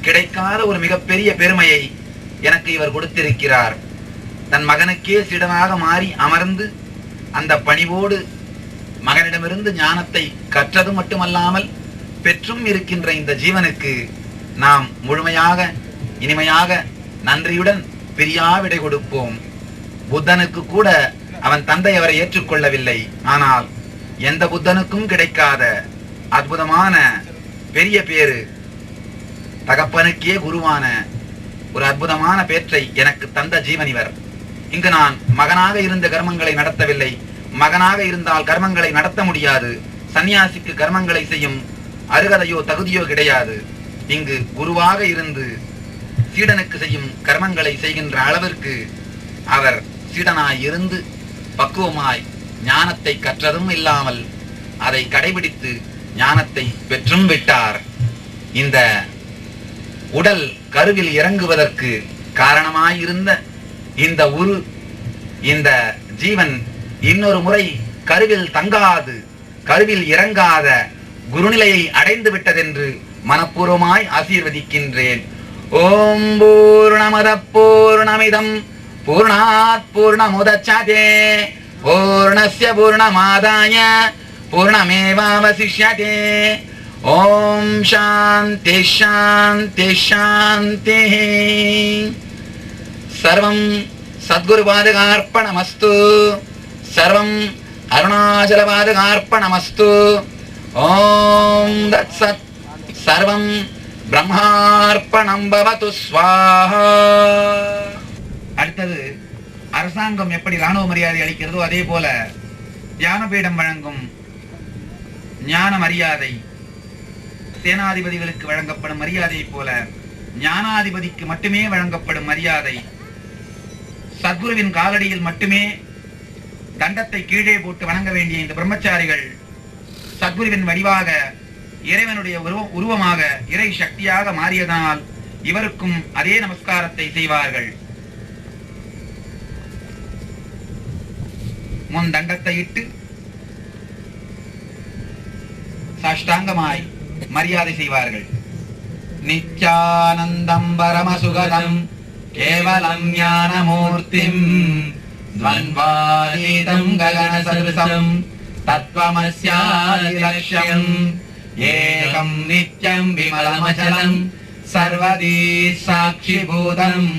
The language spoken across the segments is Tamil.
கிடைக்காத ஒரு மிகப்பெரிய பெருமையை எனக்கு இவர் கொடுத்திருக்கிறார். தன் மகனுக்கே சீடனாக மாறி அமர்ந்து அந்த பணிவோடு மகனிடமிருந்து ஞானத்தை கற்றது மட்டுமல்லாமல் பெற்றும் இருக்கின்ற இந்த ஜீவனுக்கு நாம் முழுமையாக இனிமையாக நன்றியுடன் பிரியா விடை கொடுப்போம். புத்தனுக்கு கூட அவன் தந்தை அவரை ஏற்றுக்கொள்ளவில்லை. ஆனால் எந்த புத்தனுக்கும் கிடைக்காத அற்புதமான பெரிய பேரு, தகப்பனுக்கே குருவான ஒரு அற்புதமான பேற்றை எனக்கு தந்த ஜீவன் இவர். இங்கு நான் மகனாக இருந்த கர்மங்களை நடத்தவில்லை. மகனாக இருந்தால் கர்மங்களை நடத்த முடியாது. சன்னியாசிக்கு கர்மங்களை செய்யும் அருகதையோ தகுதியோ கிடையாது. இங்கு குருவாக இருந்து சீடனுக்கு செய்யும் கர்மங்களை செய்கின்ற அளவிற்கு அவர் சீடனாய் இருந்து பக்குவமாய் ஞானத்தை கற்றதும் இல்லாமல் அதை கடைபிடித்து ஞானத்தை பெற்றும் விட்டார். இந்த உடல் கருவில் இறங்குவதற்கு காரணமாயிருந்த இந்த இந்த ஜீவன் இன்னொரு முறை கருவில் தங்காது, கருவில் இறங்காத குருநிலையை அடைந்து விட்டதென்று மனப்பூர்வமாய் ஆசீர்வதிக்கின்றேன். ஓம் பூர்ணமத பூர்ணமிதம் பூர்ணாத் பூர்ணமுதச்யதே பூர்ணஸ்ய பூர்ணமாதாய பூர்ணமேவாவசிஷ்யதே. ஓம் சாந்தி சாந்தி சாந்தி. சர்வம் சத்குருபாதகார்ப்பணமஸ்து. சர்வம் அருணாச்சலபாதகார்ப்பணமஸ்து. ஓம் தத்சத். சர்வம் பிரம்மார்ப்பணம் பவது ஸ்வாஹா. அடுத்தது அரசாங்கம் எப்படி ராணுவ மரியாதை அளிக்கிறதோ அதே போல தியானபீடம் வழங்கும் ஞான மரியாதை, சேனாதிபதிகளுக்கு வழங்கப்படும் மரியாதை போல ஞானாதிபதிக்கு மட்டுமே வழங்கப்படும் மரியாதை, சத்குருவின் காலடியில் மட்டுமே தண்டத்தை கீழே போட்டு வணங்க வேண்டிய இந்த பிரம்மச்சாரிகள் சத்குருவின் வடிவாக இறைவனுடைய உருவமாக இறை சக்தியாக மாறியதனால் இவருக்கும் அதே நமஸ்காரத்தை செய்வார்கள். முன் தண்டத்தை இட்டு சாஷ்டாங்கமாய் மரியாதை செய்வார்கள். நித்யானந்தம் பரமசுகதம் கேவலம் ஞானமூர்த்திம் த்வந்த்வாதீதம் ககன சதுர்சம் தத்வமஸ்யாதி லக்ஷ்யம் ஏகம் நித்யம் விமலமச்சலம் சர்வதீ சாட்சிபூதம்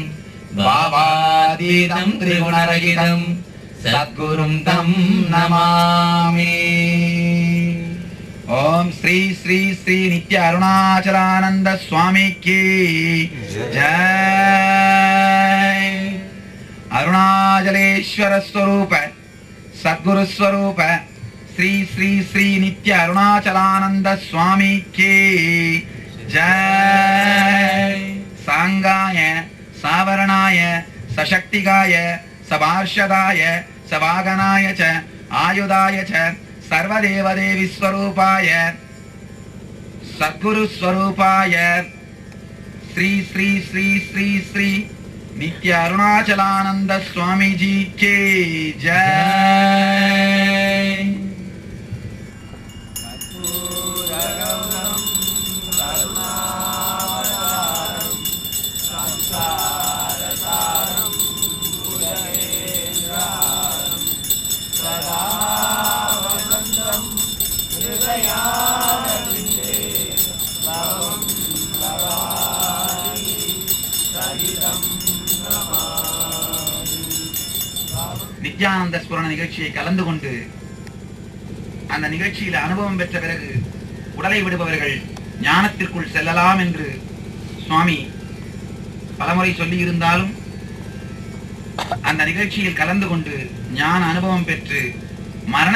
பாவாதீதம் திரிகுணரகிதம் சத்குரும் தம் நமாமி. ஓம் ஸ்ரீ ஸ்ரீ ஸ்ரீ நித்ய அருணாச்சலானந்த சுவாமிக்கு ஜெய். அருணாச்சலேஸ்வர ஸ்வரூப சத்குரு ஸ்வரூப ஸ்ரீ ஸ்ரீ ஸ்ரீ நித்ய அருணாச்சலானந்த சுவாமிக்கு ஜெய். சாங்காய சாவரணாய சசக்திகாய சபார்ஷதாய சவாகனாய ச ஆயுதாய ச சர்வதேவதேவி ஸ்வரூபாய சத்குரு ஸ்வரூபாய ஸ்ரீ ஸ்ரீ ஸ்ரீ ஸ்ரீ ஸ்ரீ நித்ய அருணாச்சலானந்த சுவாமிஜி கே ஜெய். நித்யானந்த ஸ்புரண நிகழ்ச்சியை கலந்து கொண்டு அந்த நிகழ்ச்சியில் அனுபவம் பெற்ற பிறகு உடலை விடுபவர்கள் ஞானத்திற்குள் செல்லலாம் என்று சுவாமி பலமுறை சொல்லி இருந்தாலும் அந்த நிகழ்ச்சியில் கலந்து கொண்டு ஞான அனுபவம் பெற்று மரண